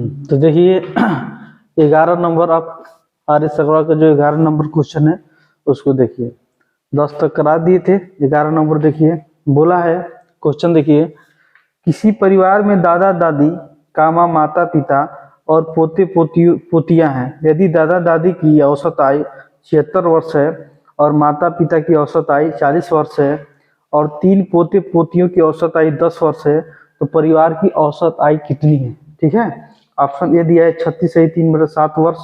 तो देखिए 11 नंबर आप आर्य सगवा का जो 11 नंबर क्वेश्चन है उसको देखिए। 10 तक करा दिए थे, 11 नंबर देखिए बोला है क्वेश्चन। देखिए किसी परिवार में दादा दादी कामा माता पिता और पोते पोतियां हैं। यदि दादा दादी की औसत आयु 76 वर्ष है और माता पिता की औसत आयु 40 वर्ष है और 3 पोते पोतियों की औसत आयु 10 वर्ष है, तो परिवार की औसत आयु कितनी है? ठीक है, ऑप्शन ए दिया है 36 सही 3/7 वर्ष,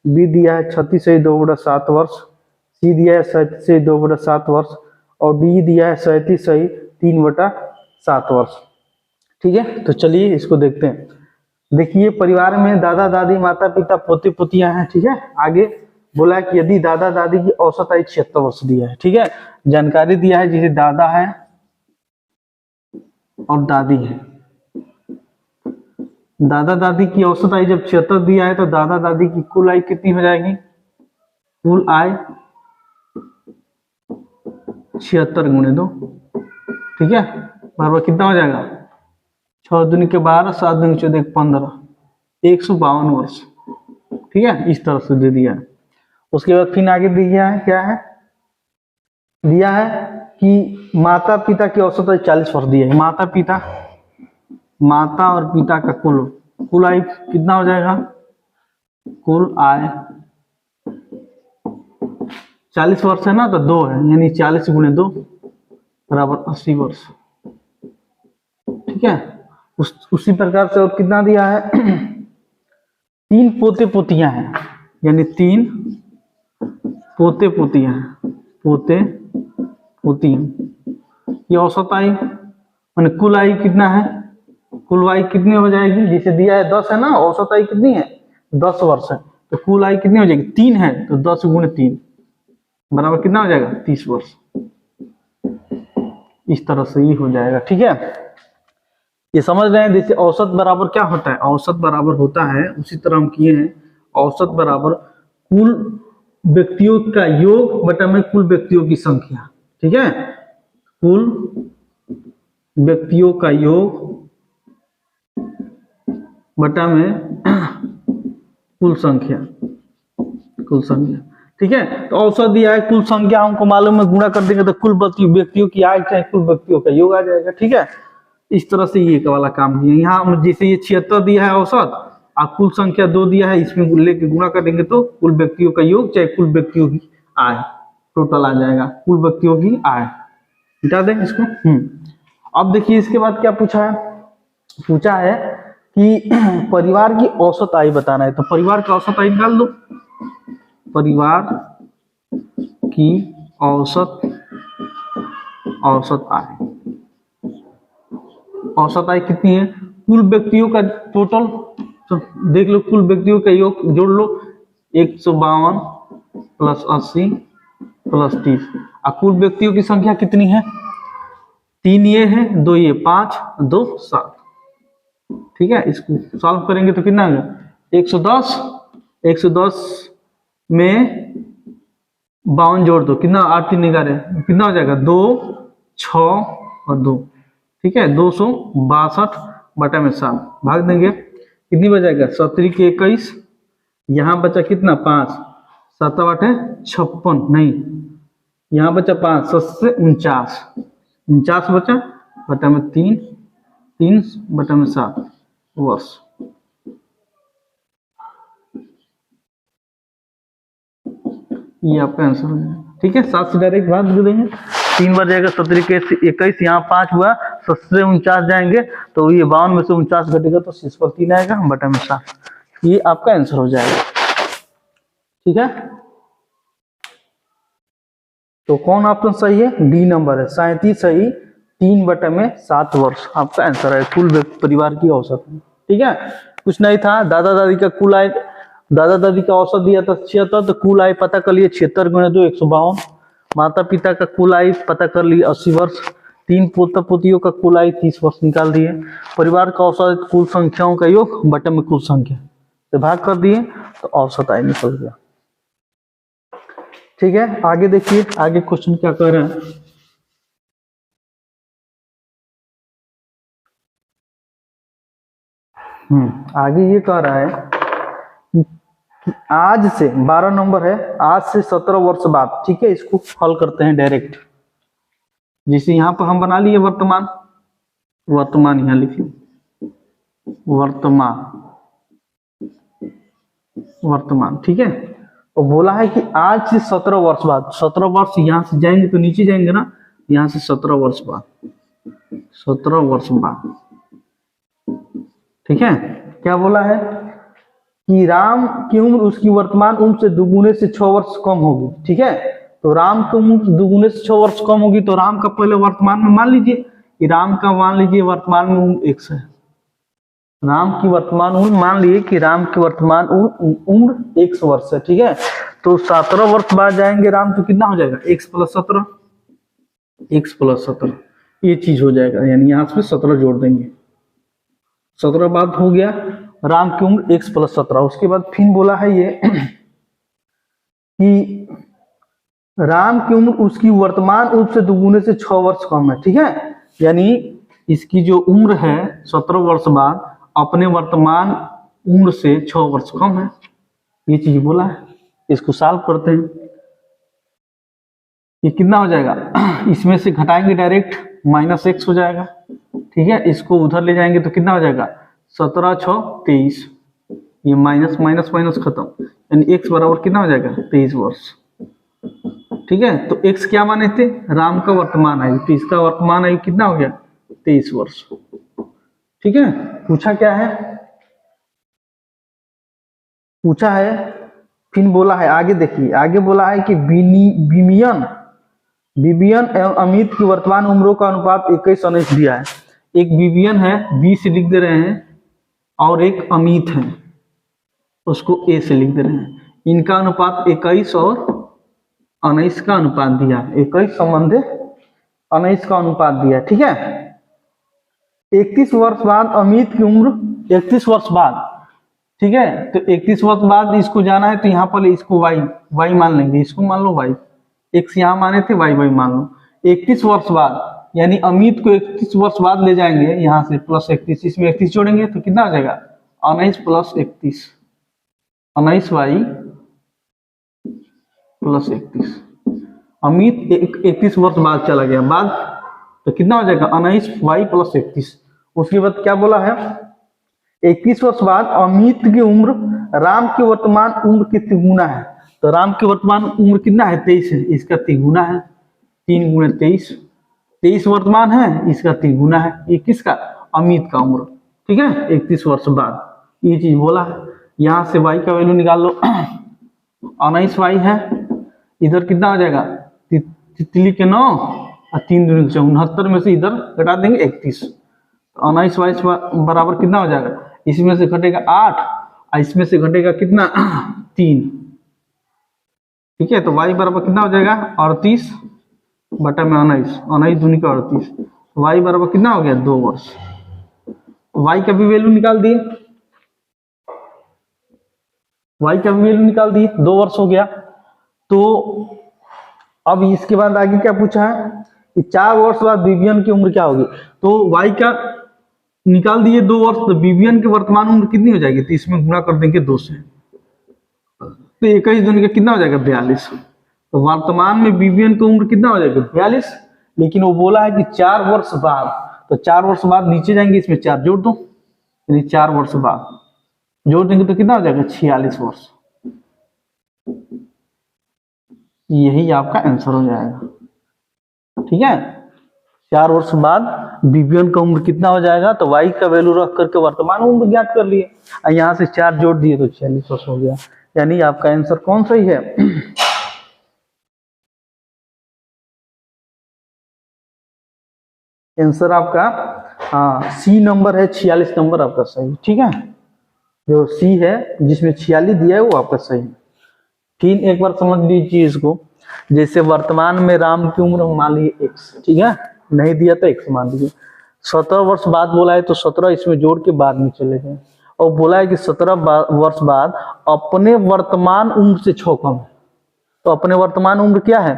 बी दिया है 36 सही 2/7 वर्ष, सी दिया है 37 सही 2/7 वर्ष और डी दिया है 37 सही 3/7 वर्ष। ठीक है, तो चलिए इसको देखते हैं। देखिए परिवार में दादा दादी माता पिता पोते पोतियां हैं। ठीक है, आगे बोला कि यदि दादा दादी की औसत आयु 76 वर्ष दिया है। ठीक है, जानकारी दिया है जैसे दादा है और दादी है। दादा दादी की औसत आयु जब 76 दिया है तो दादा दादी की कुल आयु कितनी हो जाएगी? कुल आयु 76 गुणे 2। ठीक है, बराबर कितना हो जाएगा? 6 दूनी के 12, 7 दूनी 14, 15, 152 वर्ष। ठीक है, इस तरह से दे दिया है। उसके बाद फिर आगे दिया है क्या है? दिया है कि माता पिता की औसत आयु 40 वर्ष दिया है। माता और पिता का कुल आयु कितना हो जाएगा? कुल आयु 40 वर्ष है ना, तो 2 है, यानी 40 गुणे 2 बराबर 80 वर्ष। ठीक है, उसी प्रकार से और कितना दिया है? 3 पोते पोतियां हैं, यानी 3 पोते पोतियां हैं। पोते पोतियां की औसत आयु माने कुल आयु कितना है? कुल आयु कितनी हो जाएगी? जिसे दिया है 10 है ना, औसत आयु कितनी है? 10 वर्ष है, तो कुल आयु कितनी हो जाएगी? 3 है, तो 10 गुणे 3 बराबर कितना हो जाएगा? 30 वर्ष। इस तरह से ही हो जाएगा। ठीक है, ये समझ रहे हैं? जैसे औसत बराबर क्या होता है? औसत बराबर होता है, उसी तरह हम किए हैं, औसत बराबर कुल व्यक्तियों का योग बटा में कुल व्यक्तियों की संख्या। ठीक है, कुल व्यक्तियों का योग बटा में कुल संख्या। ठीक है, तो औसत दिया है, कुल संख्या हमको मालूम है, गुणा कर देंगे तो कुल व्यक्तियों की आयु चाहे कुल व्यक्तियों का योग आ जाएगा। ठीक है, इस तरह से ये वाला काम किया। यहाँ जैसे ये 76 दिया है औसत और कुल संख्या 2 दिया है, इसमें लेके गुणा करेंगे तो कुल व्यक्तियों का योग चाहे कुल व्यक्तियों की आय टोटल आ जाएगा। कुल व्यक्तियों की आय मिटा देंगे इसको। अब देखिए इसके बाद क्या पूछा है? पूछा है कि परिवार की औसत आयु बताना है, तो परिवार का औसत आयु निकाल दो। परिवार की औसत आय, औसत आयु कितनी है? कुल व्यक्तियों का टोटल, तो देख लो कुल व्यक्तियों का योग जोड़ लो, 152 प्लस 80 प्लस 30। और कुल व्यक्तियों की संख्या कितनी है? 3 ये है, 2 ये, 5 2 7। ठीक है, इसको सॉल्व करेंगे तो कितना आएगा? 110 में 52 जोड़ दो, कितना? 8 3 11, कितना हो जाएगा? 2 6 और 2। ठीक है, 262 बटा में 7 भाग देंगे, कितनी बचेगा? 17 के 21, यहाँ बचा कितना? 5, 7 8 है 56, नहीं यहाँ बचा 5, 7 से 49 बचा बटा में 3 बटा में 7 वर्ष। ये आपका आंसर हो जाएगा। ठीक है, 7 से डायरेक्ट भाग देंगे, 3 बार जाएगा, 17 के 21, यहाँ 5 हुआ, 7 से 49 जाएंगे तो ये 52 में से 49 घटेगा तो 6 पर 3 आएगा बटा में 7। ये आपका आंसर हो जाएगा। ठीक है, तो कौन ऑप्शन सही है? डी नंबर है, 37 सही 3 बटा में 7 वर्ष आपका आंसर है कुल परिवार की औसत में। ठीक है, कुछ नहीं था। दादा दादी का कुल आय, दादा दादी का औसत दिया था 76, तो कुल आय पता कर लिए 76 गुणे 2 152। माता पिता का कुल आयु पता कर लिए 80 वर्ष। 3 पोता पोतियों का कुल आयु 30 वर्ष निकाल दिए। परिवार का औसत कुल संख्याओं का योग बटे में कुल संख्या से भाग कर दिए तो औसत आयु निकल गया। ठीक है, आगे देखिए, आगे क्वेश्चन क्या कह रहे हैं? आगे ये कह रहा है कि आज से 12 नंबर है, आज से 17 वर्ष बाद, ठीक है, इसको हल करते हैं डायरेक्ट। जैसे यहाँ पर हम बना लिए वर्तमान, वर्तमान यहाँ लिखिए, वर्तमान, वर्तमान, ठीक है। तो बोला है कि आज से 17 वर्ष बाद, 17 वर्ष यहाँ से जाएंगे तो नीचे जाएंगे ना, यहाँ से 17 वर्ष बाद, 17 वर्ष बाद, ठीक है। क्या बोला है कि राम की उम्र उसकी वर्तमान उम्र से दुगुने से 6 वर्ष कम होगी, ठीक है। तो राम की उम्र दुगुने से 6 वर्ष कम होगी, तो राम का पहले वर्तमान में मान लीजिए कि राम का मान लीजिए वर्तमान में उम्र 1 है, राम की वर्तमान उम्र मान लिए कि राम की वर्तमान उम्र 100 वर्ष है, ठीक है। तो 17 वर्ष बाद जाएंगे राम, तो कितना हो जाएगा, x + 17, x + 17 ये चीज हो जाएगा, यानी यहाँ पे 17 जोड़ देंगे, 17 बाद हो गया राम की उम्र x + 17। उसके बाद फिर बोला है ये कि राम की उम्र उसकी वर्तमान उम्र से दुगुने से 6 वर्ष कम है, ठीक है। यानी इसकी जो उम्र है 17 वर्ष बाद अपने वर्तमान उम्र से 6 वर्ष कम है, ये चीज बोला है। इसको सॉल्व करते हैं, ये कितना हो जाएगा, इसमें से घटाएंगे डायरेक्ट -x हो जाएगा, ठीक है। इसको उधर ले जाएंगे तो कितना हो जाएगा, 17 × 6 = 23, ये माइनस माइनस माइनस खत्म, यानी x बराबर कितना हो जाएगा, 23 वर्ष, ठीक है। तो x क्या माने थे, राम का वर्तमान आयु, तो इसका वर्तमान आयु कितना हो गया, 23 वर्ष, ठीक है। पूछा क्या है, पूछा है, फिर बोला है, आगे देखिए, आगे बोला है कि विवियन एवं अमित की वर्तमान उम्रों का अनुपात 21:19 दिया है। एक विवियन है, 20 से लिख दे रहे हैं, और एक अमित है, उसको a से लिख दे रहे हैं। इनका अनुपात 21 और 19 का अनुपात दिया है, 21 संबंधे 19 का अनुपात दिया है, ठीक है। 31 वर्ष बाद अमित की उम्र, 31 वर्ष बाद, ठीक है। तो 31 वर्ष बाद इसको जाना है, तो यहाँ पर इसको y मान लेंगे, इसको मान लो y, x यहाँ माने थे, y मान लो। 31 वर्ष बाद यानी अमित को 31 वर्ष बाद ले जाएंगे यहाँ से, +31, इसमें 31 जोड़ेंगे तो कितना आ जाएगा, 19 + 31, 19y + 31। अमित 31 वर्ष बाद चला गया, बाद तो कितना हो जाएगा, 19y + 31। उसके बाद क्या बोला है, 21 वर्ष बाद अमित की उम्र राम की वर्तमान उम्र की तिगुना है। तो राम की वर्तमान उम्र कितना है, 23 है, इसका तिगुना है, 3 × 23, 23 वर्तमान है, इसका तिगुना है, ये किसका, अमित का उम्र, ठीक है, 31 वर्ष बाद, ये चीज बोला है। यहाँ से y का वैल्यू निकाल लो, 19y है, इधर कितना हो जाएगा, तितली के 9 और 3 दूनी 69 में से इधर घटा देंगे 31, 19y बराबर कितना हो जाएगा, इसमें से घटेगा 8 और इसमें से घटेगा कितना, 3, ठीक है। तो y बराबर कितना हो जाएगा, 38 बटा में 19, 19 दूनी का 38, y बराबर कितना हो गया, 2 वर्ष। y का भी वैल्यू निकाल दिए, y का भी वैल्यू निकाल दिए, 2 वर्ष हो गया। तो अब इसके बाद आगे क्या पूछा है कि 4 वर्ष बाद विवियन की उम्र क्या होगी। तो y का निकाल दिए 2 वर्ष, तो विवियन की वर्तमान उम्र कितनी हो जाएगी, तो इसमें गुणा कर देंगे 2 से, तो 21 दूनी का कितना हो जाएगा, 42। तो वर्तमान में विवियन की उम्र कितना हो जाएगा, 42, लेकिन वो बोला है कि 4 वर्ष बाद, तो 4 वर्ष बाद नीचे जाएंगे, इसमें 4 जोड़ दो, यानी 4 वर्ष बाद जोड़ देंगे तो कितना हो जाएगा, 46 वर्ष। यही आपका आंसर हो जाएगा, ठीक है। 4 वर्ष बाद विवियन का उम्र कितना हो जाएगा, तो y का वैल्यू रख करके वर्तमान उम्र ज्ञात कर लिए, और यहाँ से 4 जोड़ दिए तो 46 वर्ष हो गया, यानी आपका आंसर कौन सही है, आंसर आपका सी नंबर है, 46 नंबर आपका सही, ठीक है। जो सी है जिसमें 46 दिया है वो आपका सही है। फिर एक बार समझ लीजिए इसको, जैसे वर्तमान में राम की उम्र मान लीजिए x, ठीक है, नहीं दिया तो x मान लीजिए। 17 वर्ष बाद बोला है तो 17 इसमें जोड़ के बाद में चले गए, और बोला है कि 17 वर्ष बाद अपने वर्तमान उम्र से 6 कम है, तो अपने वर्तमान उम्र क्या है,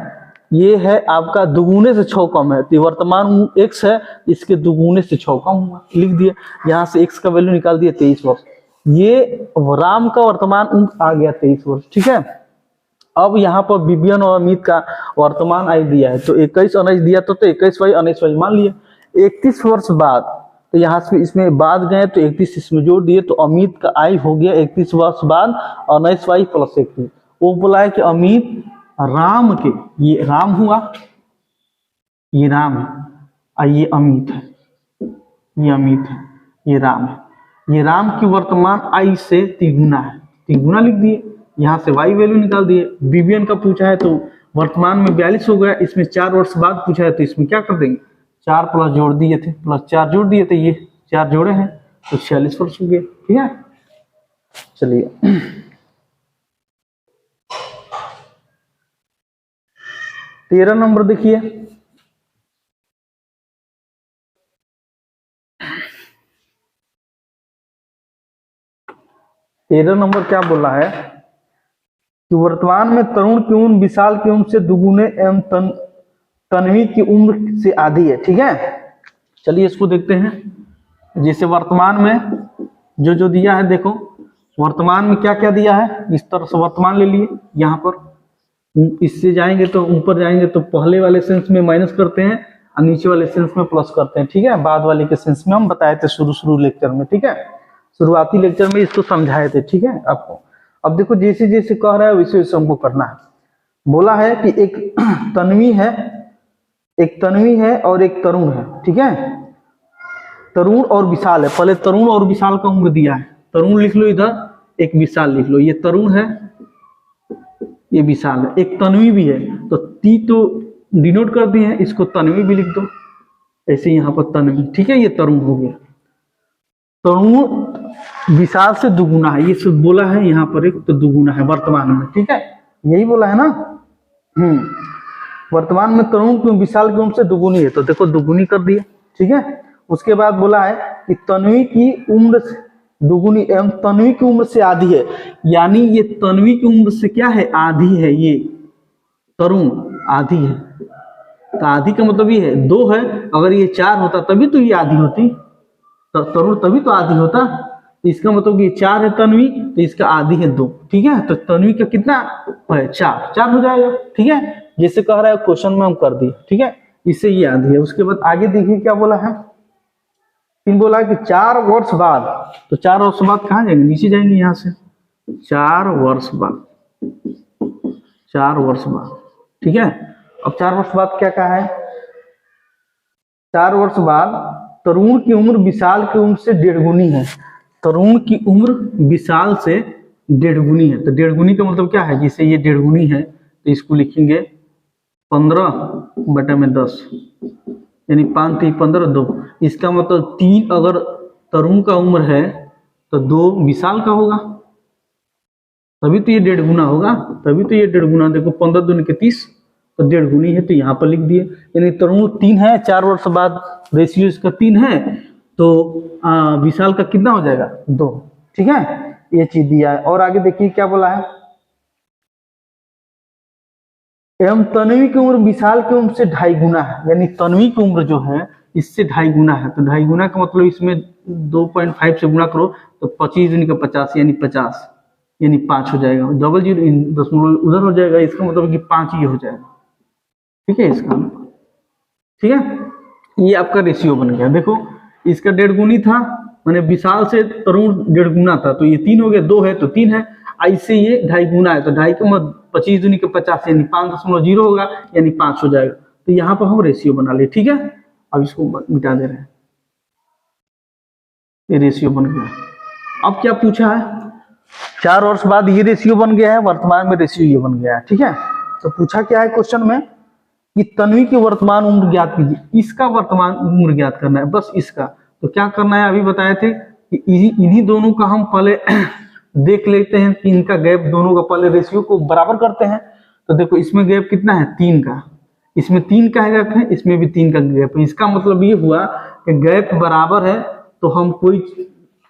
ये है आपका दुगुने से 6 कम है, तो वर्तमान x है, इसके दुगुने से 6 कम हुआ, लिख दिए। यहाँ से x का वैल्यू निकाल दिए 23 वर्ष। ये राम का वर्तमान उम्र आ गया 23 वर्ष, ठीक है। अब यहाँ पर विवियन और अमित का वर्तमान आयु दिया है, तो 21 19 दिया तो 21 वाई 19 वाई मान लिया। 31 वर्ष बाद, तो यहाँ से इसमें बाद गए तो 31 इसमें जोड़ दिए, तो अमित का आयु हो गया 31 वर्ष बाद 19 वाई प्लस 31। वो बोला है कि अमित राम के, ये राम हुआ, ये राम है, और ये अमित है, ये अमित है, ये राम है। ये राम की वर्तमान आयु से तिगुना है, तिगुना लिख दिए। यहाँ से वाई वैल्यू निकाल दिए। विवियन का पूछा है तो वर्तमान में 42 हो गया, इसमें 4 वर्ष बाद पूछा है तो इसमें क्या कर देंगे, 4 प्लस जोड़ दिए थे, प्लस 4 जोड़ दिए थे, ये 4 जोड़े हैं तो 46 वर्ष हो गए, ठीक है। चलिए 13 नंबर देखिए। तेरह नंबर क्या बोला है कि वर्तमान में तरुण की उम्र विशाल की उम्र से दुगुने एवं तन्वी की उम्र से आधी है, ठीक है। चलिए इसको देखते हैं। जैसे वर्तमान में जो जो दिया है, देखो वर्तमान में क्या क्या दिया है, इस तरह से वर्तमान ले लिए। यहाँ पर इससे जाएंगे तो ऊपर जाएंगे तो पहले वाले सेंस में माइनस करते हैं और नीचे वाले सेंस में प्लस करते हैं, ठीक है। बाद वाले के सेंस में हम बताए थे शुरू लेक्चर में, ठीक है, शुरुआती लेक्चर में इसको समझाए थे, ठीक है आपको। अब देखो जैसे जैसे कह रहा है वैसे वैसे हमको करना है। बोला है कि एक तन्वी है, एक तन्वी है और एक तरुण है, ठीक है। तरुण और विशाल है, पहले तरुण और विशाल का उम्र दिया है, तरुण लिख लो इधर, एक विशाल लिख लो। ये तरुण है, ये विशाल है, एक तन्वी भी है, तो ती तो डिनोट कर दिए हैं, इसको तन्वी भी लिख दो, ऐसे यहाँ पर तन्वी, ठीक है। ये तरुण हो गया। तरुण विशाल से दुगुना है, ये सब बोला है यहाँ पर, एक तो दुगुना है वर्तमान में, ठीक है, यही बोला है ना। वर्तमान में तरुण की विशाल की उम्र से दुगुनी है, तो देखो दुगुनी कर दिए, ठीक है। उसके बाद बोला है कि तन्वी की उम्र से दुगुनी एवं तन्वी की उम्र से आधी है, यानी ये तन्वी की उम्र से क्या है, आधी है। ये तरुण आधी है, तो आधी का मतलब ये है 2 है, अगर ये 4 होता तभी तो ये आधी होती, तो तरुण तभी तो आधी होता। तो इसका मतलब ये 4 है तन्वी, तो इसका आधी है 2, ठीक है। तो तन्वी का कितना है, 4 हो जाएगा, ठीक है। जैसे कह रहा है क्वेश्चन में हम कर दिए, ठीक है, इससे ये आधी है। उसके बाद आगे देखिए क्या बोला है, फिर बोला कि 4 वर्ष बाद, तो 4 वर्ष बाद कहाँ जाएंगे, नीचे जाएंगे यहाँ से, 4 वर्ष बाद, 4 वर्ष बाद, ठीक है। अब 4 वर्ष बाद क्या कहा है, 4 वर्ष बाद तरुण की उम्र विशाल की उम्र से 1.5 गुनी है। तरुण की उम्र विशाल से 1.5 गुनी है, तो 1.5 गुनी का मतलब क्या है, जैसे ये 1.5 गुनी है तो इसको लिखेंगे 15/10, यानी 5 3 15 2। इसका मतलब 3 अगर तरुण का उम्र है तो 2 विशाल का होगा, तभी तो ये 1.5 गुना होगा, तभी तो ये 1.5 गुना। देखो 15 दूनी के 30, तो 1.5 गुनी है, तो यहाँ पर लिख दिए। यानी तरुण 3 है, 4 वर्ष बाद रेशियो इसका 3 है, तो विशाल का कितना हो जाएगा, 2, ठीक है। ये चीज दिया है। और आगे देखिए क्या बोला है, एवं तन्वी की उम्र विशाल की उम्र से 2.5 गुना है, यानी तन्वी की उम्र जो है इससे 2.5 गुना है। तो 2.5 गुना का मतलब इसमें 2.5 से गुना करो तो 25 दूनी का 50, यानी 50, यानी 5 हो जाएगा। डबल 0 दशमलव उधर हो जाएगा, इसका मतलब कि 5 ही हो जाएगा, ठीक है इसका, ठीक है। ये आपका रेशियो बन गया। देखो इसका 1.5 गुनी था, मैंने विशाल से तरुण 1.5 गुना था, तो ये 3 हो गया, 2 है तो 3 है, ऐसे ये 2.5 गुना है, तो 2.5 का मतलब 25 दूनी के 50, यानी 5.0 होगा, यानी 5 हो जाएगा। तो यहाँ पर हम रेशियो बना लिए, ठीक है। अब इसको मिटा दे रहे हैं, ये रेशियो बन गया। अब क्या पूछा है, 4 वर्ष बाद ये रेशियो बन गया है, वर्तमान में रेशियो ये बन गया है, ठीक है। तो पूछा क्या है क्वेश्चन में कि तन्वी की वर्तमान उम्र ज्ञात कीजिए। इसका वर्तमान उम्र ज्ञात करना है, बस इसका। तो क्या करना है, अभी बताए थे कि इन्हीं दोनों का हम पहले देख लेते हैं कि इनका गैप, दोनों का पहले रेशियो को बराबर करते हैं। तो देखो इसमें गैप कितना है, 3 का, इसमें 3 का गैप है, इसमें भी 3 का गैप है। इसका मतलब ये हुआ कि गैप बराबर है, तो हम कोई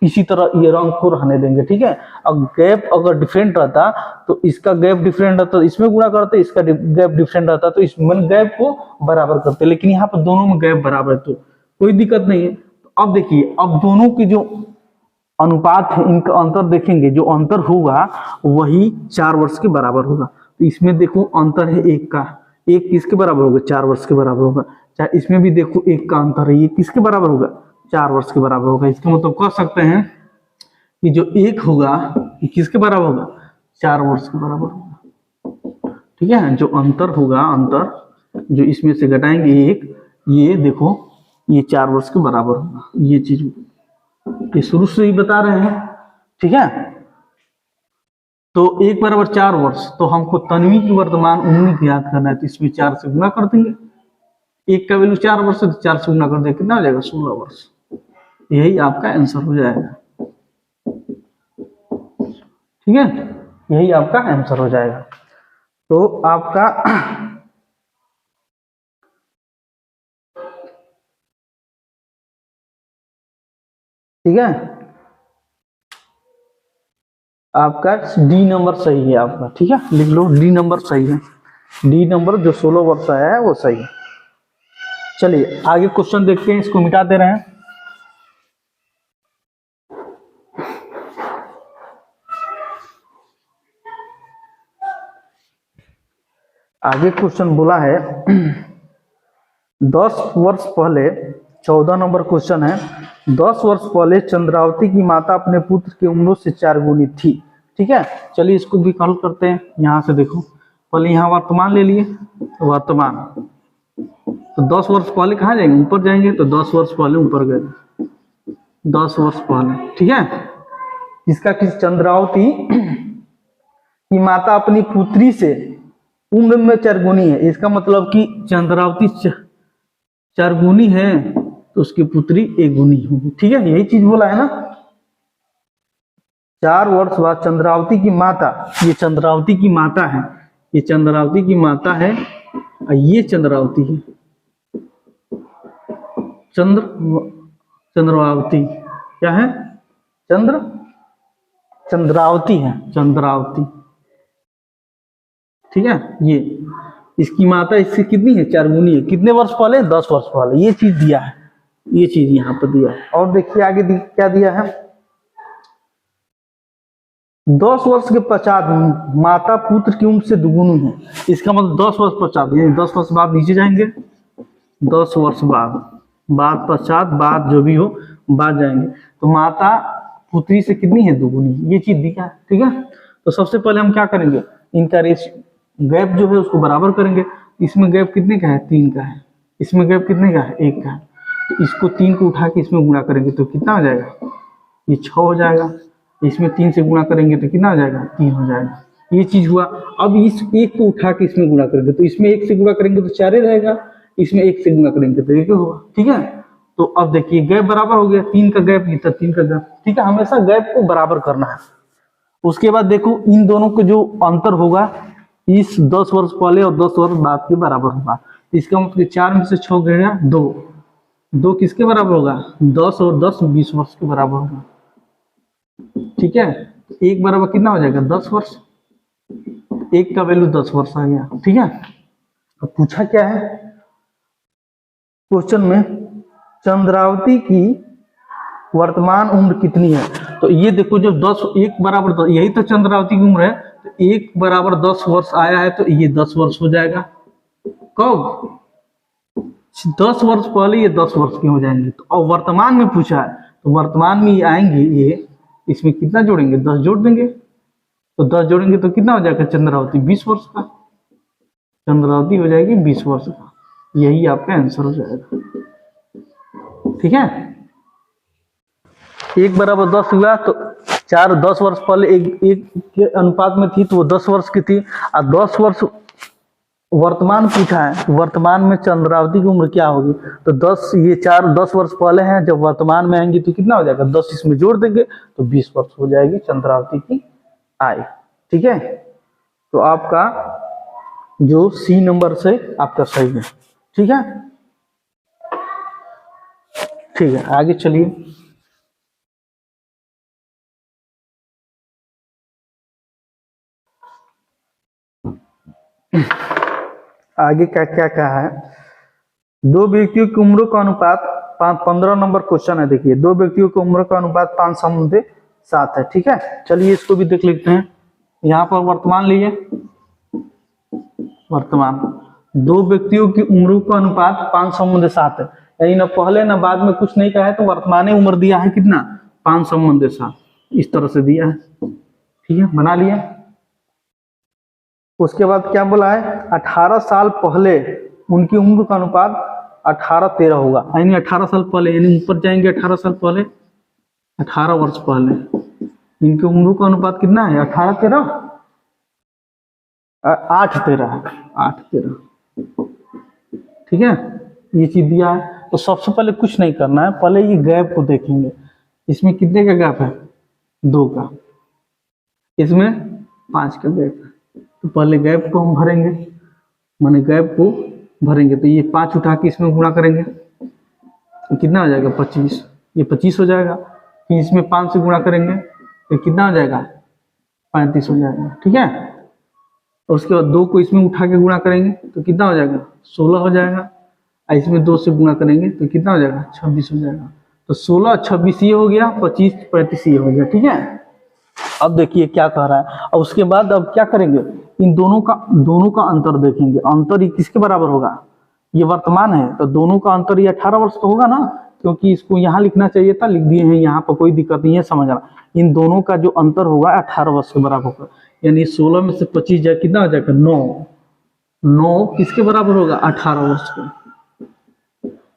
इसी तरह ये रंग को रहने देंगे, ठीक है। अब गैप अगर डिफरेंट रहता तो इसका गैप डिफरेंट रहता तो इसमें गुणा करते, इसका गैप डिफरेंट रहता तो इसमें गैप को बराबर करते, लेकिन यहाँ पर दोनों में गैप बराबर है तो कोई दिक्कत नहीं है। तो अब देखिए, अब दोनों की जो अनुपात है इनका अंतर देखेंगे, जो अंतर होगा वही 4 वर्ष के बराबर होगा। तो इसमें देखो अंतर है 1 का, 1 किसके बराबर होगा, 4 वर्ष के बराबर होगा। चाहे इसमें भी देखो 1 का अंतर है, ये किसके बराबर होगा, 4 वर्ष के बराबर होगा। इसका मतलब कह सकते हैं कि जो 1 होगा ये किसके बराबर होगा, 4 वर्ष के बराबर होगा, ठीक है। जो अंतर होगा, अंतर जो इसमें से घटाएंगे 1, ये देखो ये 4 वर्ष के बराबर होगा। ये चीज ये शुरू से ही बता रहे हैं, ठीक है। तो 1 बराबर 4 वर्ष, तो हमको तन्वी की वर्तमान उम्र याद करना है, तो इसमें 4 से गुना कर देंगे। 1 का वैल्यू 4 वर्ष है तो 4 से गुना कर देंगे, कितना हो जाएगा, 16 वर्ष। यही आपका आंसर हो जाएगा, ठीक है, यही आपका आंसर हो जाएगा। तो आपका ठीक है, आपका डी नंबर सही है आपका, ठीक है, लिख लो डी नंबर सही है। डी नंबर जो 16 वर्ष आया है वो सही है। चलिए आगे क्वेश्चन देखते हैं, इसको मिटा दे रहे हैं। आगे क्वेश्चन बोला है 10 वर्ष पहले, 14 नंबर क्वेश्चन है, 10 वर्ष पहले चंद्रावती की माता अपने पुत्र की उम्र से 4 गुनी थी, ठीक है। चलिए इसको भी हल करते हैं। यहाँ से देखो, पहले यहाँ वर्तमान ले लिए, वर्तमान, तो 10 वर्ष पहले कहाँ जाएंगे, ऊपर जाएंगे, तो 10 वर्ष पहले ऊपर गए, 10 वर्ष पहले, ठीक है। इसका किस, चंद्रावती की माता अपनी पुत्री से उम्र में 4 गुनी है, इसका मतलब कि चंद्रावती 4 गुनी है तो उसकी पुत्री 1 गुनी होगी, ठीक है, यही चीज बोला है ना। 4 वर्ष बाद चंद्रावती की माता, ये चंद्रावती की माता है, ये चंद्रावती की माता है और ये चंद्रावती है, चंद्रावती क्या है, चंद्रावती है, चंद्रावती, ठीक है। ये इसकी माता इससे कितनी है, 4 गुनी है, कितने वर्ष पहले, 10 वर्ष पहले, ये चीज दिया है, ये चीज यहाँ पर दिया है। और देखिए आगे क्या दिया है, 10 वर्ष के पश्चात माता पुत्र की उम्र से दुगुनी है, इसका मतलब 10 वर्ष पश्चात, यानी 10 वर्ष बाद नीचे जाएंगे, 10 वर्ष बाद पश्चात, बाद जो भी हो बाद जाएंगे, तो माता पुत्री से कितनी है, दुगुनी, ये चीज दिया है, ठीक है। तो सबसे पहले हम क्या करेंगे, इनका गैप जो है उसको बराबर करेंगे। इसमें गैप कितने का है, 3 का है, इसमें गैप कितने का है, 1 का है, तो इसको 3 को उठा के इसमें गुणा करेंगे तो कितना हो जाएगा, ये 6 हो जाएगा। इसमें 3 से गुणा करेंगे तो कितना हो जाएगा, 3 हो जाएगा, ये चीज हुआ। अब इस 1 को उठा के इसमें गुणा करेंगे तो इसमें 1 से गुणा करेंगे तो 4 रहेगा, इसमें 1 से गुणा करेंगे तो 1 होगा, ठीक है। तो अब देखिए गैप बराबर हो गया, 3 का गैप, ये 3 का गैप, ठीक है, हमेशा गैप को बराबर करना है। उसके बाद देखो इन दोनों को जो अंतर होगा इस 10 वर्ष पहले और 10 वर्ष बाद के बराबर होगा। इसका मतलब 4 में से 6 गया 2 किसके बराबर होगा, 10 और 10 20 वर्ष के बराबर होगा, ठीक है। 1 बराबर कितना हो जाएगा, 10 वर्ष, 1 का वैल्यू 10 वर्ष आ गया, ठीक है। अब पूछा क्या है क्वेश्चन में, चंद्रावती की वर्तमान उम्र कितनी है, तो ये देखो जब 1 बराबर 10, यही तो चंद्रावती की उम्र है, तो 1 बराबर 10 वर्ष आया है तो ये 10 वर्ष हो जाएगा। कब, 10 वर्ष पहले ये 10 वर्ष के हो जाएंगे। तो और वर्तमान में पूछा है तो वर्तमान में ये आएंगे, ये इसमें कितना जोड़ेंगे, 10 जोड़ देंगे, तो 10 जोड़ेंगे तो कितना हो जाएगा, चंद्रावती 20 वर्ष का, चंद्रावती हो जाएगी 20 वर्ष का, यही आपका आंसर हो जाएगा, ठीक है। 1 बराबर 10 हुआ तो 4 10 वर्ष पहले एक के अनुपात में थी तो वो 10 वर्ष की थी, और 10 वर्ष वर्तमान पूछा है, वर्तमान में चंद्रावती की उम्र क्या होगी, तो 10, ये 4 10 वर्ष पहले हैं, जब वर्तमान में आएंगे तो कितना हो जाएगा, 10 इसमें जोड़ देंगे तो 20 वर्ष हो जाएगी चंद्रावती की आयु, ठीक है। तो आपका जो सी नंबर से आपका सही है, ठीक है, ठीक है। आगे चलिए, आगे क्या क्या कहा है, दो व्यक्तियों की उम्र का अनुपात 15 नंबर क्वेश्चन है। देखिए, दो व्यक्तियों की उम्र का अनुपात 5:7 है। ठीक है, चलिए इसको भी देख लेते हैं। यहाँ पर वर्तमान लिए, वर्तमान दो व्यक्तियों की उम्र का अनुपात 5:7 है, यानी ना पहले ना बाद में कुछ नहीं कहा है, तो वर्तमान उम्र दिया है कितना, 5:7, इस तरह से दिया है। ठीक है, बना लिया। उसके बाद क्या बोला है, 18 साल पहले उनकी उम्र का अनुपात 18-13 होगा, यानी 18 साल पहले, यानी ऊपर जाएंगे 18 साल पहले, 18 वर्ष पहले इनकी उम्र का अनुपात कितना है, 18-13, 8-13, 8-13। ठीक है, ये चीज दिया है। तो सबसे पहले कुछ नहीं करना है, पहले ये गैप को देखेंगे। इसमें कितने का गैप है, 2 का, इसमें 5 का गैप है। तो पहले गैप को हम भरेंगे, माने गैप को भरेंगे, तो ये 5 उठा के इसमें गुणा करेंगे, तो कितना हो जाएगा, 25, ये 25 हो जाएगा। फिर इसमें 5 से गुणा करेंगे तो कितना हो जाएगा, 35 हो जाएगा। ठीक है, और उसके बाद 2 को इसमें उठा के गुणा करेंगे तो कितना हो जाएगा, 16 हो जाएगा। और इसमें 2 से गुणा करेंगे तो कितना हो जाएगा, 26 हो जाएगा। तो 16 26 ये हो गया, 25 35 ये हो गया। ठीक है, अब देखिए क्या कह रहा है। और उसके बाद अब क्या करेंगे, इन दोनों का अंतर देखेंगे। अंतर ये किसके बराबर होगा, ये वर्तमान है, तो दोनों का अंतर ये 18 वर्ष तो होगा ना, क्योंकि इसको यहाँ लिखना चाहिए था, लिख दिए हैं यहाँ पर, कोई दिक्कत नहीं है, समझना। इन दोनों का जो अंतर होगा 18 वर्ष के बराबर होगा, यानी 16 में से 25 जाए कितना हो जाएगा, 9। 9 किसके बराबर होगा, 18 वर्ष के,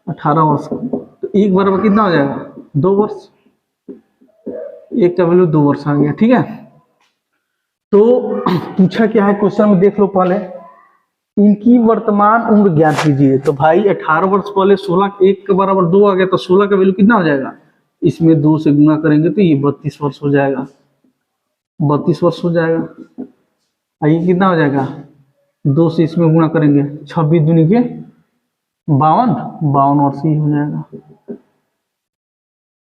18 वर्ष का। तो एक बराबर कितना हो जाएगा, 2 वर्ष, एक का वैल्यू 2 वर्ष आ गया। ठीक है, तो पूछा क्या है क्वेश्चन में, देख लो पहले, इनकी वर्तमान उम्र ज्ञात कीजिए। तो भाई 18 वर्ष पहले 16, 1 के बराबर 2 आ गया, तो 16 का वैल्यू कितना हो जाएगा, इसमें 2 से गुना करेंगे तो ये 32 वर्ष हो जाएगा, 32 वर्ष हो जाएगा। ये कितना हो जाएगा, 2 से इसमें गुणा करेंगे, 26 दूनी के 52, 52 वर्ष ये हो जाएगा,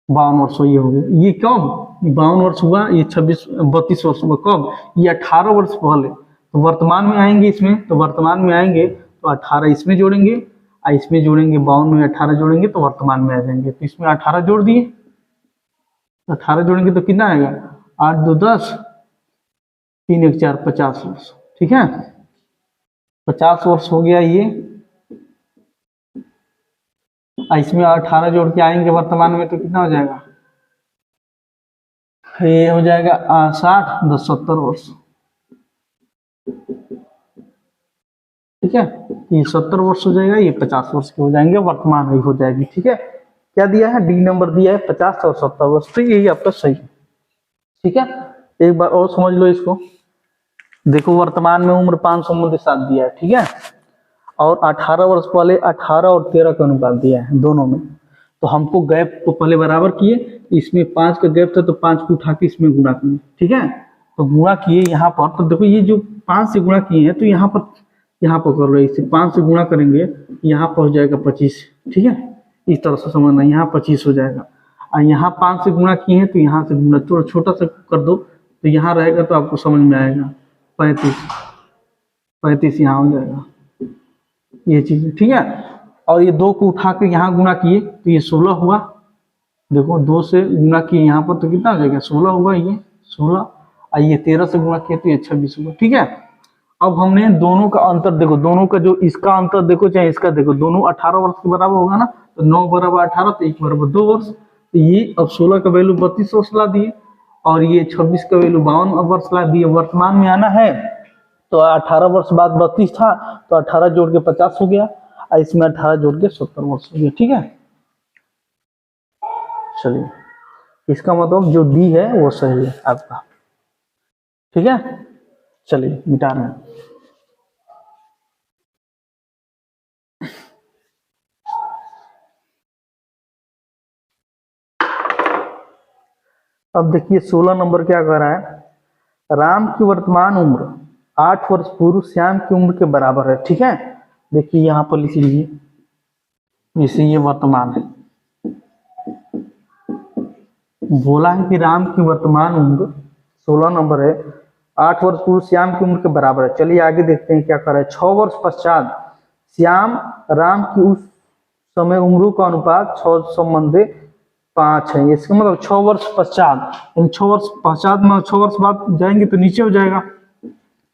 52 वर्ष ये हो गया। ये कब, 52 वर्ष हुआ, ये 32 वर्ष हुआ कब, ये 18 वर्ष पहले। तो वर्तमान में आएंगे इसमें, तो वर्तमान में आएंगे तो 18 इसमें जोड़ेंगे, और इसमें जोड़ेंगे 52 में 18 जोड़ेंगे तो वर्तमान में आ जाएंगे। तो इसमें 18 जोड़ दिए, 18 जोड़ेंगे तो कितना आएगा, 8 2 10, 3 1 4, 50 वर्ष। ठीक है, 50 वर्ष हो गया ये। इसमें 18 जोड़ के आएंगे वर्तमान में तो कितना हो जाएगा, ये हो जाएगा 60 10 70 वर्ष। ठीक है, ये 70 वर्ष हो जाएगा, ये 50 वर्ष के हो जाएंगे, वर्तमान में हो जाएगी। ठीक है, क्या दिया है, डी नंबर दिया है 50 और 70 वर्ष, तो यही आपका सही है। ठीक है, एक बार और समझ लो इसको। देखो, वर्तमान में उम्र 5:7 दिया है। ठीक है, और 18 वर्ष पहले 18 और 13 का अनुपात दिया है दोनों में। तो हमको गैप को पहले बराबर किए, इसमें 5 का गैप था तो 5 को उठा के इसमें गुणा किए। ठीक है, तो गुणा किए यहाँ पर, तो देखो ये जो 5 से गुणा किए हैं, तो यहाँ पर कर रहे, इसे 5 से गुणा करेंगे, यहाँ पर हो जाएगा 25। ठीक है, इस तरह से समझना, यहाँ 25 हो जाएगा। और यहाँ 5 से गुणा किए हैं तो यहाँ से गुणा थोड़ा छोटा सा कर दो, तो यहाँ रहेगा तो आपको समझ में आएगा, 35 यहाँ हो जाएगा, ये चीज है। ठीक है, और ये 2 को उठा के यहाँ गुणा किए तो ये 16 हुआ। देखो, 2 से गुणा किए यहाँ पर तो कितना हो जाएगा, 16 हुआ, ये 16। और ये 13 से गुणा किया तो ये 26 हुआ। ठीक है, अब हमने दोनों का अंतर देखो, दोनों का जो इसका अंतर देखो चाहे इसका देखो, दोनों 18 वर्ष के बराबर होगा ना, तो 9 बराबर 18 तो 1 बराबर 2 वर्ष। तो ये अब 16 का वैल्यू 32 वर्ष ला दिए, और ये 26 का वैल्यू 52 वर्ष ला दिए। वर्तमान में आना है तो 18 वर्ष बाद 32 था, तो 18 जोड़ के 50 हो गया, और इसमें 18 जोड़ के 70 वर्ष हो गया। ठीक है, चलिए, इसका मतलब जो डी है वो सही है आपका। ठीक है, चलिए मिटा रहे हैं। अब देखिए 16 नंबर क्या कह रहा है, राम की वर्तमान उम्र 8 वर्ष पूर्व श्याम की उम्र के बराबर है। ठीक है, देखिए यहाँ पर लिख लीजिए, जैसे ये वर्तमान है, बोला है कि राम की वर्तमान उम्र 16 नंबर है, 8 वर्ष पूर्व श्याम की उम्र के बराबर है। चलिए आगे देखते हैं क्या कर रहा है। 6 वर्ष पश्चात श्याम राम की उस समय उम्रों का अनुपात 6:5 है। इसका मतलब 6 वर्ष पश्चात, 6 वर्ष पश्चात में 6 वर्ष बाद जाएंगे तो नीचे हो जाएगा।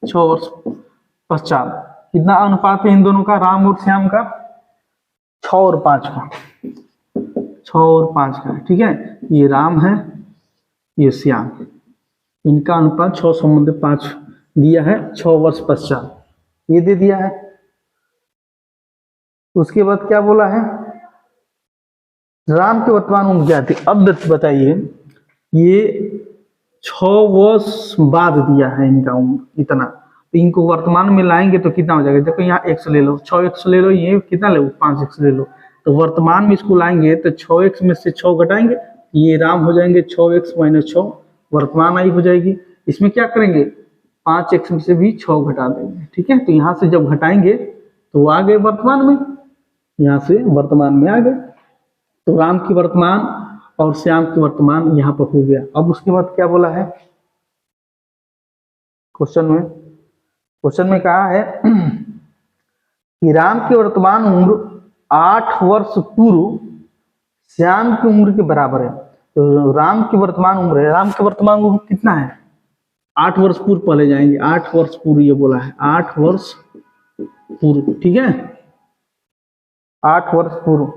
6 वर्ष पश्चात कितना अनुपात है इन दोनों का, राम और श्याम का? 6 और 5 का, 6 और 5 का। ठीक है, ये राम है, ये श्याम, इनका अनुपात 6:5 दिया है 6 वर्ष पश्चात, ये दे दिया है। उसके बाद क्या बोला है, राम की वर्तमान उम्र क्या थी। अब बताइए, ये 6 वर्ष बाद दिया है इनका उम्र इतना, तो इनको वर्तमान में लाएंगे तो कितना हो जाएगा। देखो यहाँ x ले लो, 6x ले लो, ये कितना ले लो 5x ले लो, तो वर्तमान में इसको लाएंगे तो 6x में से 6 घटाएंगे, ये राम हो जाएंगे 6x - 6, वर्तमान आई हो जाएगी। इसमें क्या करेंगे, 5x में से भी 6 घटा देंगे। ठीक है, तो यहाँ से जब घटाएंगे तो आ गए वर्तमान में, यहाँ से वर्तमान में आ गए, तो राम की वर्तमान और श्याम की वर्तमान यहाँ पर हो गया। अब उसके बाद क्या बोला है क्वेश्चन में कहा है कि राम की वर्तमान उम्र 8 वर्ष पूर्व श्याम की उम्र के बराबर है। तो राम की वर्तमान उम्र है, राम की वर्तमान उम्र कितना है, 8 वर्ष पूर्व पहले जाएंगे, 8 वर्ष पूर्व ये बोला है, 8 वर्ष पूर्व। ठीक है, 8 वर्ष पूर्व,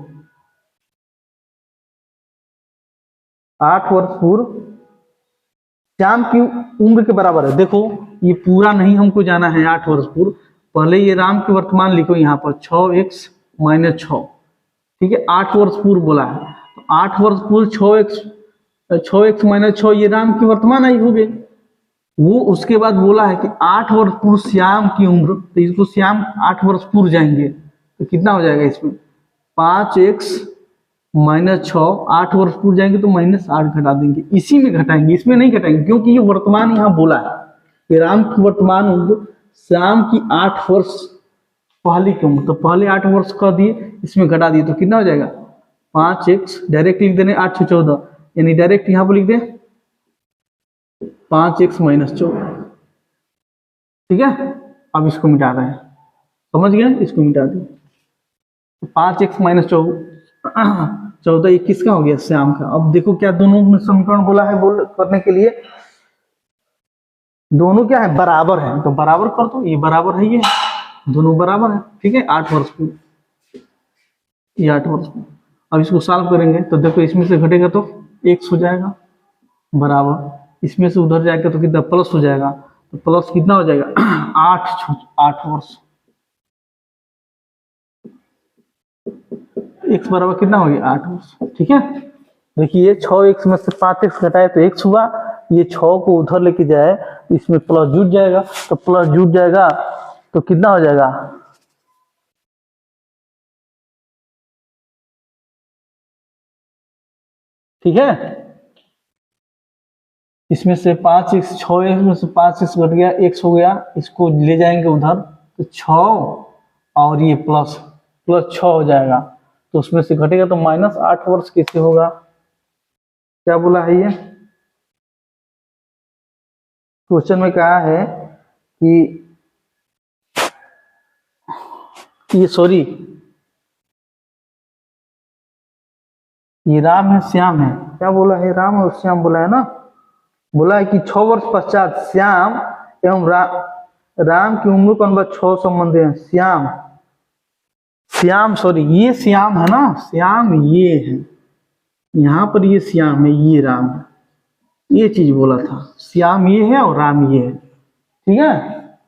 8 वर्ष पूर्व श्याम की उम्र के बराबर है। देखो ये पूरा नहीं हमको जाना है 8 वर्ष पूर्व, पहले ये राम की वर्तमान लिखो यहाँ पर 6x - 6। ठीक है, 8 वर्ष पूर्व बोला है, तो 8 वर्ष पूर्व 6x - 6 ये राम की वर्तमान आई हो गई। वो उसके बाद बोला है कि 8 वर्ष पूर्व श्याम की उम्र, तो इसको श्याम 8 वर्ष पूर्व जाएंगे तो कितना हो जाएगा इसमें, 5x - 6, 8 वर्ष पूर्व जाएंगे तो -8 घटा देंगे, इसी में घटाएंगे, इसमें नहीं घटाएंगे, क्योंकि ये वर्तमान यहाँ बोला है कि राम की वर्तमान उम्र श्याम की 8 वर्ष पहले की उम्र, तो पहले 8 वर्ष कर दिए, इसमें घटा दिए तो कितना हो जाएगा 5x, डायरेक्ट लिख देने 8 - 14, यानी डायरेक्ट यहाँ पर लिख दे 5x - 14। ठीक है, अब इसको मिटा रहे हैं, समझ गए, इसको मिटा दिए, तो 5x - 14 ये किसका हो गया, श्याम का। अब देखो क्या दोनों में समीकरण बोला है करने के लिए, दोनों क्या है, बराबर है, तो बराबर कर दो, ये बराबर है, ये दोनों बराबर है। ठीक है, 8 वर्ष पूर्व, ये 8 वर्ष पूर्व। अब इसको सॉल्व करेंगे तो देखो इसमें से घटेगा तो x हो जाएगा बराबर, इसमें से उधर जाएगा तो कितना प्लस हो जाएगा, तो प्लस कितना हो जाएगा 8 वर्ष, x बराबर कितना हो गया 8 वर्ष। ठीक है, देखिए 6x में से 5x घटाए तो x हुआ, ये 6 को उधर लेके जाए इसमें प्लस जुट जाएगा, तो प्लस जुट जाएगा तो कितना हो जाएगा, ठीक है, इसमें से 5x, 6x में से 5x घट गया, x हो गया, इसको ले जाएंगे उधर तो 6 और ये प्लस 6 हो जाएगा, तो उसमें से घटेगा तो -8 वर्ष कैसे होगा, क्या बोला है ये क्वेश्चन में कहा है कि ये राम है श्याम है, क्या बोला है, राम और श्याम बोला है ना, बोला है कि 6 वर्ष पश्चात श्याम एवं राम की उम्र का अनुपात 6 संबंध है। ये श्याम है ना, श्याम ये है, यहाँ पर ये श्याम है, ये राम है, ये चीज बोला था, श्याम ये है और राम ये है। ठीक है,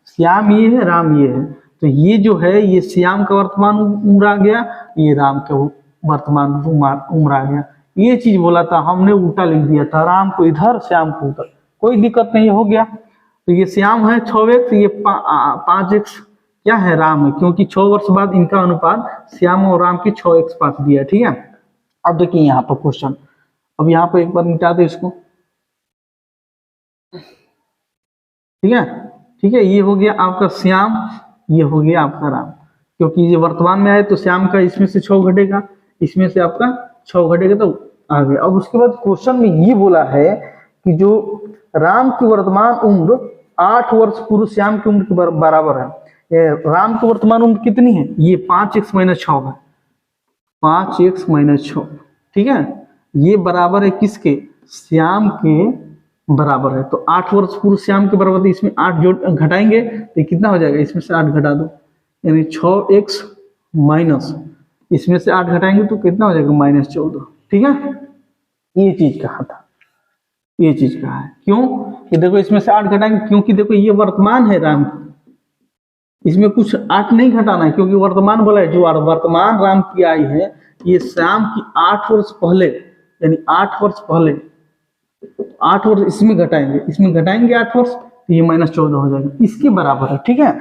श्याम ये है, राम ये है, तो ये जो है ये श्याम का वर्तमान उम्र आ गया, ये राम का वर्तमान उम्र आ गया, ये चीज बोला था, हमने उल्टा लिख दिया था, राम को इधर श्याम को उधर, कोई दिक्कत नहीं, हो गया। तो ये श्याम है 6x, ये 5x क्या है, राम है, क्योंकि 6 वर्ष बाद इनका अनुपात श्याम और राम की 6x 5 दिया। ठीक है, अब देखिए यहाँ पर क्वेश्चन, अब यहाँ पर एक बार मिटा दो इसको। ठीक है, ये हो गया आपका श्याम, ये हो गया आपका राम, क्योंकि ये वर्तमान में आए तो श्याम का इसमें से 6 घटेगा, इसमें से आपका 6 घटेगा तो आ गया। अब उसके बाद क्वेश्चन में ये बोला है कि जो राम की वर्तमान उम्र 8 वर्ष पूर्व श्याम की उम्र के बराबर है। राम की वर्तमान उम्र कितनी है? ये 5x - 6 है, 5x - 6, ठीक है। ये बराबर है किसके? श्याम के बराबर है। तो 8 वर्ष पूर्व श्याम के बराबर, तो इसमें 8 जोड़ घटाएंगे तो कितना हो जाएगा? इसमें से 8 घटा दो, यानी 6x माइनस, इसमें से 8 घटाएंगे तो कितना हो जाएगा? -14, ठीक है। ये चीज कहा था, ये चीज कहा है। क्यों कि देखो इसमें से 8 घटाएंगे, क्योंकि देखो ये वर्तमान है राम की, इसमें कुछ 8 नहीं घटाना है, क्योंकि वर्तमान बोला है। जो वर्तमान राम की आयु है ये श्याम की 8 वर्ष पहले, यानी 8 वर्ष पहले, 8 वर्ष इसमें घटाएंगे, इसमें घटाएंगे 8 वर्ष, तो ये -14 हो जाएगा, इसके बराबर है, ठीक है।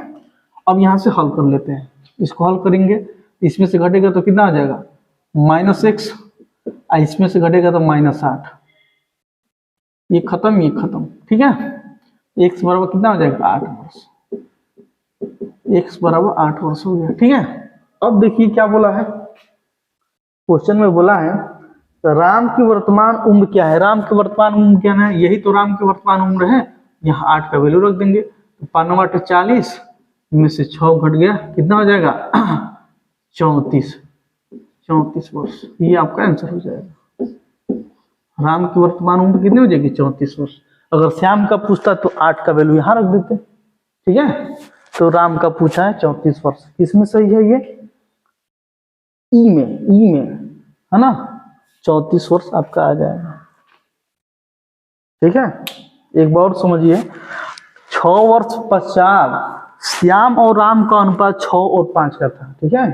अब यहाँ से हल कर लेते हैं, इसको हल करेंगे, इसमें से घटेगा तो कितना आ जाएगा? -x, इसमें से घटेगा तो -8, ये खत्म, ये खत्म, ठीक है। x बराबर कितना हो जाएगा? 8 वर्ष, x बराबर 8 वर्ष हो गया, ठीक है। अब देखिए क्या बोला है क्वेश्चन में, बोला है राम की वर्तमान उम्र क्या है? राम की वर्तमान उम्र क्या है? यही तो राम की वर्तमान उम्र है। यहाँ 8 का वैल्यू रख देंगे, तो 5 × 8 = 40, इनमें से 6 घट गया, कितना हो जाएगा? 34 वर्ष, ये आपका आंसर हो जाएगा। राम की वर्तमान उम्र कितनी हो जाएगी? 34 वर्ष। अगर श्याम का पूछता तो 8 का वैल्यू यहाँ रख देते, ठीक है। तो राम का पूछा है 34 वर्ष, किसमें सही है? ये ई में है ना, 34 वर्ष आपका आ जाएगा, ठीक है। एक बार समझिए, 6 वर्ष पश्चात श्याम और राम का अनुपात 6 और 5 का था, ठीक है,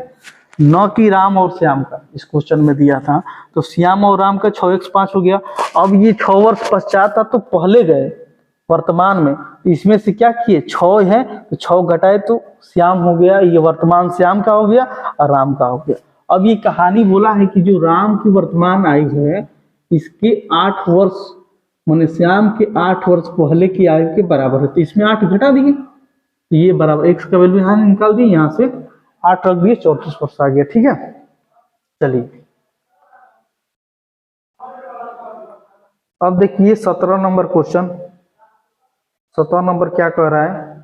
न कि राम और श्याम का। इस क्वेश्चन में दिया था तो श्याम और राम का 6x 5 हो गया। अब ये 6 वर्ष पश्चात था तो पहले गए वर्तमान में, इसमें से क्या किए? 6 है तो 6 घटाए तो श्याम हो गया, ये वर्तमान श्याम का हो गया और राम का हो गया। अब ये कहानी बोला है कि जो राम की वर्तमान आयु है इसके 8 वर्ष, माने श्याम के 8 वर्ष पहले की आयु के बराबर है, तो इसमें 8 घटा दिए, तो ये बराबर x का वैल्यू यहाँ निकाल दिए, यहाँ से 8 रख दिए, 34 वर्ष आ गया, ठीक है। चलिए अब देखिए 17 नंबर क्वेश्चन। 17 नंबर क्या कह रहा है?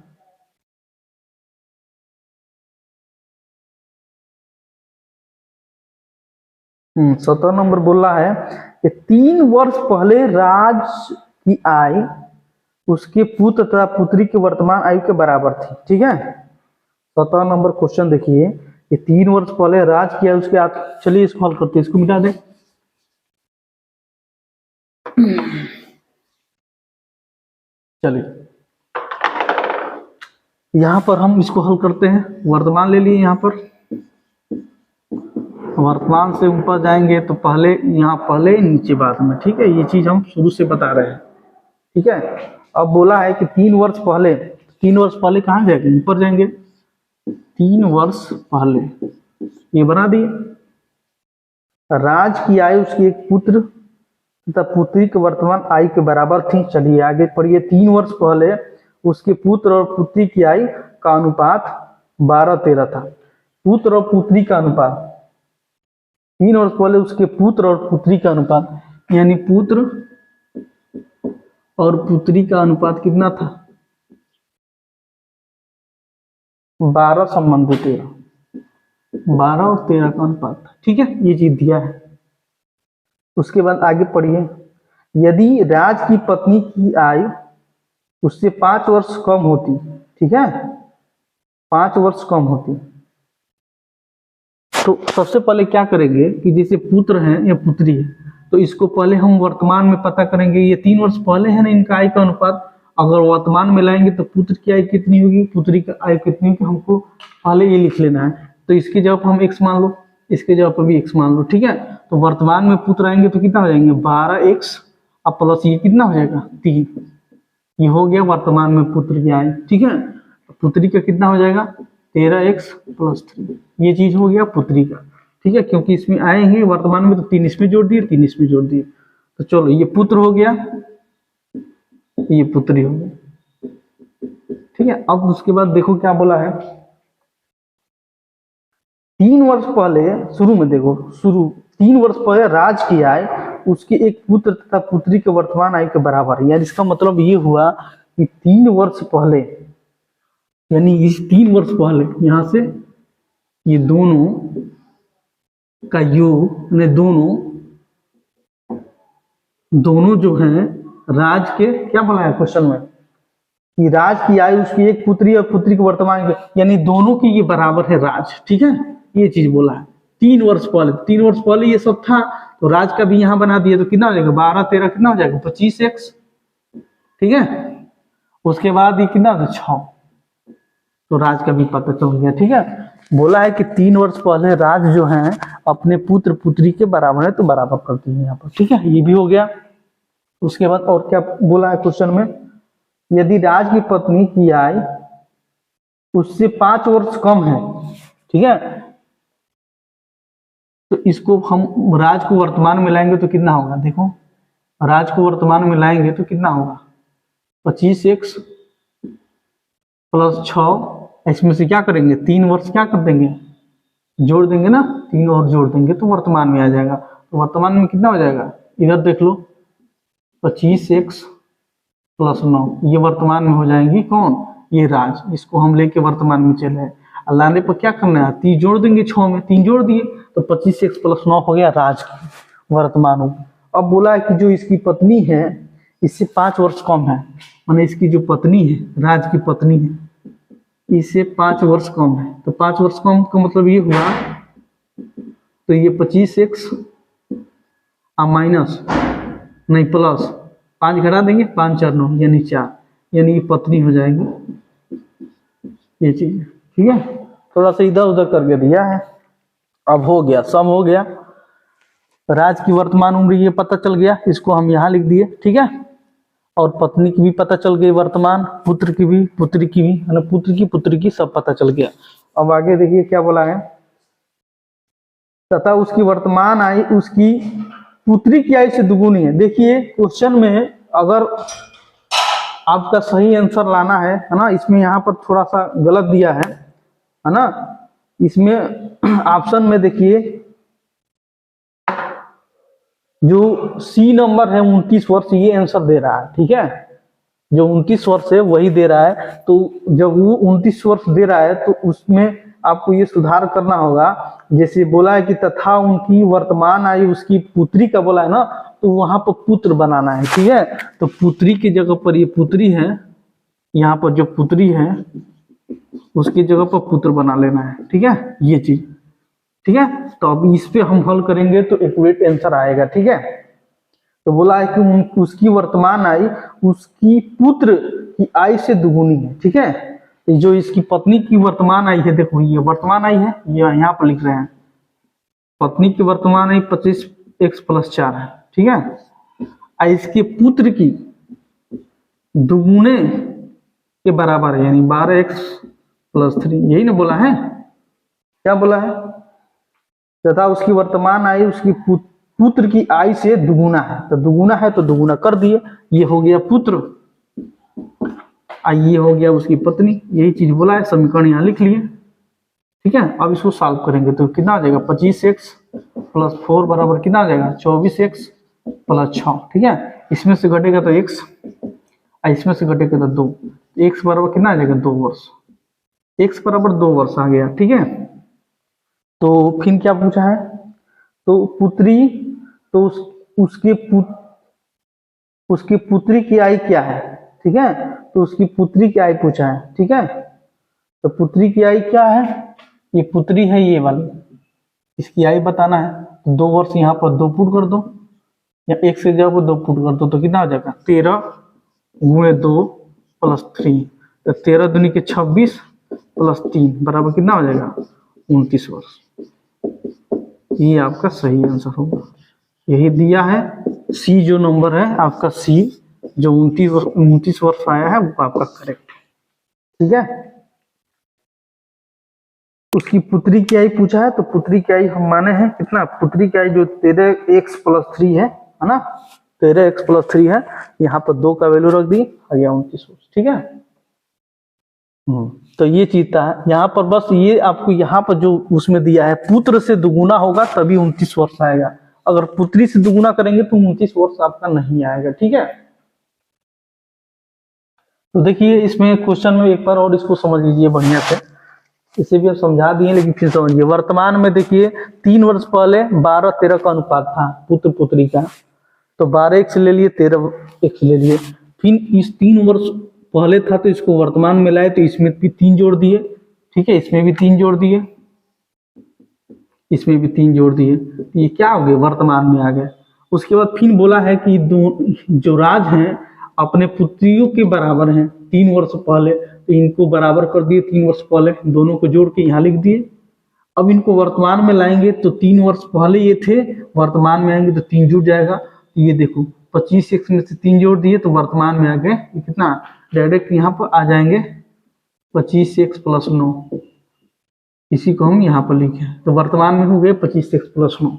17 नंबर बोल रहा है कि 3 वर्ष पहले राज की आयु उसके पुत्र तथा पुत्री की वर्तमान आयु के बराबर थी, ठीक है। 17 नंबर क्वेश्चन देखिए कि 3 वर्ष पहले राज की आयु उसके, चलिए इसको हल करते हैं, इसको मिटा दे। चलिए यहां पर हम इसको हल करते हैं, वर्तमान ले लिए, यहाँ पर वर्तमान से ऊपर जाएंगे तो पहले यहाँ पहले नीचे बाद में, ठीक है। ये चीज हम शुरू से बता रहे हैं, ठीक है। अब बोला है कि 3 वर्ष पहले, 3 वर्ष पहले कहाँ जाएंगे? ऊपर जाएंगे, 3 वर्ष पहले ये बना दिए। राज की आयु उसकी एक पुत्र तथा पुत्री के वर्तमान आयु के बराबर थी। चलिए आगे पढ़िए। 3 वर्ष पहले उसके पुत्र और पुत्री की आयु का अनुपात 12-13 था। पुत्र और पुत्री का अनुपात, 3 वर्ष पहले उसके पुत्र और पुत्री का अनुपात, यानी पुत्र और पुत्री का अनुपात कितना था? 12 संबंधी 13, 12 और 13 का अनुपात था, ठीक है। ये चीज दिया है। उसके बाद आगे पढ़िए। यदि राज की पत्नी की आयु उससे 5 वर्ष कम होती, ठीक है, 5 वर्ष कम होती, तो सबसे पहले क्या करेंगे कि जैसे पुत्र है या पुत्री है तो इसको पहले हम वर्तमान में पता करेंगे। ये 3 वर्ष पहले है ना इनका आयु का अनुपात, अगर वर्तमान में लाएंगे तो पुत्र की आयु कितनी होगी, पुत्री की आयु कितनी होगी, हमको पहले ये लिख लेना है। तो इसकी जगह पर हम x मान लो, इसके जगह पर भी x मान लो, ठीक है। तो वर्तमान में पुत्र आएंगे तो कितना हो जाएंगे? 12x अब प्लस ये कितना हो जाएगा? 3। ये हो गया वर्तमान में पुत्र की आयु, ठीक है। तो पुत्री का कितना हो जाएगा? 13x + 3। ये चीज हो गया पुत्री का, ठीक है, क्योंकि इसमें आए हैं वर्तमान में तो 3 इसमें जोड़ दिए, 3 इसमें जोड़ दिए। तो चलो ये पुत्र हो गया, ये पुत्री हो गई, ठीक है। अब उसके बाद देखो क्या बोला है। 3 वर्ष पहले, शुरू में देखो, 3 वर्ष पहले राज की आयु उसके एक पुत्र तथा पुत्री के वर्तमान आयु के बराबर है। यानी इसका मतलब ये हुआ कि 3 वर्ष पहले, यानी इस 3 वर्ष पहले यहां से ये दोनों का योग, यानी दोनों जो हैं राज के, क्या बोला है क्वेश्चन में कि राज की आयु उसकी एक पुत्री और पुत्री के वर्तमान के, यानी दोनों की ये बराबर है राज। ठीक है, ये चीज बोला है 3 वर्ष पहले। 3 वर्ष पहले ये सब था, तो राज का भी यहां बना दिया, तो कितना हो जाएगा 12 13 कितना हो जाएगा 25x। ठीक है, उसके बाद ये कितना होगा 6, तो राज का भी पता चल गया। ठीक है, बोला है कि 3 वर्ष पहले राज जो है अपने पुत्र पुत्री के बराबर है, तो बराबर करते हैं यहाँ पर। ठीक है, ये भी हो गया। उसके बाद और क्या बोला है क्वेश्चन में, यदि राज की पत्नी की आयु उससे 5 वर्ष कम है, ठीक है, तो इसको हम राज को वर्तमान में लाएंगे तो कितना होगा, देखो राज को वर्तमान में लाएंगे तो कितना होगा 25x + 6, इसमें से क्या करेंगे 3 वर्ष क्या कर देंगे, जोड़ देंगे ना, 3 और जोड़ देंगे तो वर्तमान में आ जाएगा। तो वर्तमान में कितना हो जाएगा, इधर देख लो 25x + 9, ये वर्तमान में हो जाएंगी कौन, ये राज। इसको हम लेके वर्तमान में चले हैं, लाने पर क्या करना है 3 जोड़ देंगे, 6 में 3 जोड़ दिए तो 25x + 9 हो गया राज की वर्तमान में। अब बोला है कि जो इसकी पत्नी है इससे 5 वर्ष कम है, माने इसकी जो पत्नी है, राज की पत्नी है, इससे 5 वर्ष कम है। तो 5 वर्ष कम का मतलब ये हुआ, तो ये 25x माइनस नहीं प्लस 5 घटा देंगे, 5 4 9 यानी 4, यानी ये पत्नी हो जाएगी ये चीज। ठीक है, थोड़ा सा इधर उधर करके दिया है, अब हो गया, सम हो गया। राज की वर्तमान उम्र ये पता चल गया, इसको हम यहाँ लिख दिए। ठीक है, और पत्नी की भी पता चल गई वर्तमान, पुत्र की भी, पुत्री की भी, है ना, पुत्र की सब पता चल गया। अब आगे देखिए क्या बोला है, तथा उसकी वर्तमान आयु उसकी पुत्री की आयु से दुगुनी है। देखिए क्वेश्चन में अगर आपका सही आंसर लाना है ना, इसमें यहाँ पर थोड़ा सा गलत दिया है ना, इसमें ऑप्शन में देखिए जो सी नंबर है 29 वर्ष, ये आंसर दे रहा है। ठीक है, जो 29 वर्ष है वही दे रहा है, तो जब वो 29 वर्ष दे रहा है तो उसमें आपको ये सुधार करना होगा। जैसे बोला है कि तथा उनकी वर्तमान आयु उसकी पुत्री का बोला है ना, तो वहां पर पुत्र बनाना है। ठीक है, तो पुत्री की जगह पर ये पुत्री है, यहाँ पर जो पुत्री है उसकी जगह पर पुत्र बना लेना है। ठीक है, ये चीज। ठीक है, तो अब इस पे हम हल करेंगे तो एक्यूरेट आंसर आएगा। ठीक है, तो बोला है कि उसकी वर्तमान आयु उसकी पुत्र की आयु से दुगुनी है। ठीक है, जो इसकी पत्नी की वर्तमान आयु है, देखो ये वर्तमान आयु है, ये यहाँ पर लिख रहे हैं, पत्नी की वर्तमान आयु 25x + 4 है। ठीक है, इसके पुत्र की दुगुने के बराबर है, यानी 12x + 3, यही ना बोला है, क्या बोला है, तथा उसकी वर्तमान आयु उसकी पुत्र की आयु से दुगुना है, तो दुगुना है तो दुगुना कर दिए, ये हो गया पुत्र, ये हो गया उसकी पत्नी, यही चीज बोला है, समीकरण यहाँ लिख लिए। ठीक है, अब इसको सॉल्व करेंगे तो कितना आ जाएगा 25x + 4 बराबर कितना आ जाएगा 24x + 6। ठीक है, इसमें से घटेगा तो x, इसमें से घटेगा तो 2, x बराबर कितना आ जाएगा 2 वर्ष, x बराबर 2 वर्ष आ गया। ठीक है, तो फिर क्या पूछा है, तो पुत्री, तो उसकी पुत्री की आयु क्या है। ठीक है, तो उसकी पुत्री की आयु पूछा है। ठीक है, तो पुत्री की आयु क्या है, ये पुत्री है ये वाली, इसकी आयु बताना है, तो 2 वर्ष यहाँ पर 2 पुट कर दो, या 1 से जगह पर 2 पुट कर दो, तो कितना हो जाएगा 13 × 2 + 3, तो 13 दूनी के 26 + 3 बराबर कितना हो जाएगा 29 वर्ष। ये आपका सही आंसर होगा, यही दिया है। सी जो नंबर है आपका, सी जो 29 वर्ष आया है वो आपका करेक्ट है। ठीक है, उसकी पुत्री की आयु पूछा है, तो पुत्री की आयु हम माने हैं कितना, पुत्री की आयु जो 13x + 3 है ना, 13x + 3 है, यहाँ पर 2 का वैल्यू रख दी, आ गया 29 वर्ष। ठीक है, तो ये चीज था यहाँ पर, बस ये आपको यहाँ पर जो उसमें दिया है पुत्र से दुगुना होगा तभी 29 वर्ष आएगा, अगर पुत्री से दुगुना करेंगे तो 29 वर्ष आपका नहीं आएगा। ठीक है, तो देखिए इसमें क्वेश्चन में एक बार और इसको समझ लीजिए बढ़िया से, इसे भी आप समझा दिए लेकिन फिर समझिए। वर्तमान में देखिए 3 वर्ष पहले 12-13 का अनुपात था पुत्र पुत्री का, तो 12x ले लिए 13x ले लिए, फिर इस 3 वर्ष पहले था तो इसको वर्तमान में लाए तो इसमें भी 3 जोड़ दिए, ठीक है, इसमें भी 3 जोड़ दिए, इसमें भी 3 जोड़ दिए, ये क्या हो गया वर्तमान में आ गया। उसके बाद फिर बोला है कि जो राज हैं अपने पुत्रियों के बराबर हैं 3 वर्ष पहले, तो इनको बराबर कर दिए 3 वर्ष पहले, दोनों को जोड़ के यहाँ लिख दिए। अब इनको वर्तमान में लाएंगे तो 3 वर्ष पहले ये थे, वर्तमान में आएंगे तो 3 जुड़ जाएगा, तो ये देखो 25x में से 3 जोड़ दिए तो वर्तमान में आ गए कितना, डायरेक्ट यहाँ पर आ जाएंगे 25x + 9, इसी को हम यहाँ पर लिखे, तो वर्तमान में हो गए 25x + 9।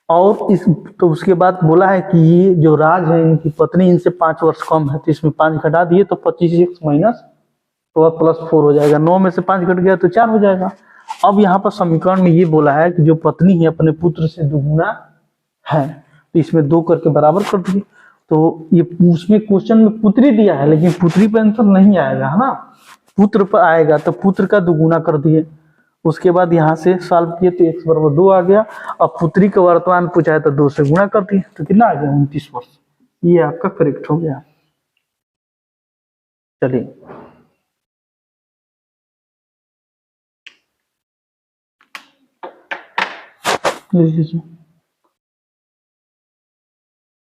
और इस तो उसके बाद बोला है कि ये जो राज है इनकी पत्नी इनसे 5 वर्ष कम है, तो इसमें 5 घटा दिए तो 25x - +4 हो जाएगा, 9 में से 5 घट गया तो 4 हो जाएगा। अब यहाँ पर समीकरण में ये बोला है कि जो पत्नी है अपने पुत्र से दुगुना है, तो इसमें 2 करके बराबर कर दिए। तो ये उसमें क्वेश्चन में पुत्री दिया है लेकिन पुत्री पर आंसर नहीं आएगा, है ना, पुत्र पर आएगा, तो पुत्र का दुगुना कर दिए। उसके बाद यहाँ से सॉल्व किए तो x = 2 आ गया। अब पुत्री का वर्तमान पूछा है तो 2 से गुणा कर दिए, तो कितना आ गया 29 वर्ष। ये आपका करेक्ट हो गया। चलिए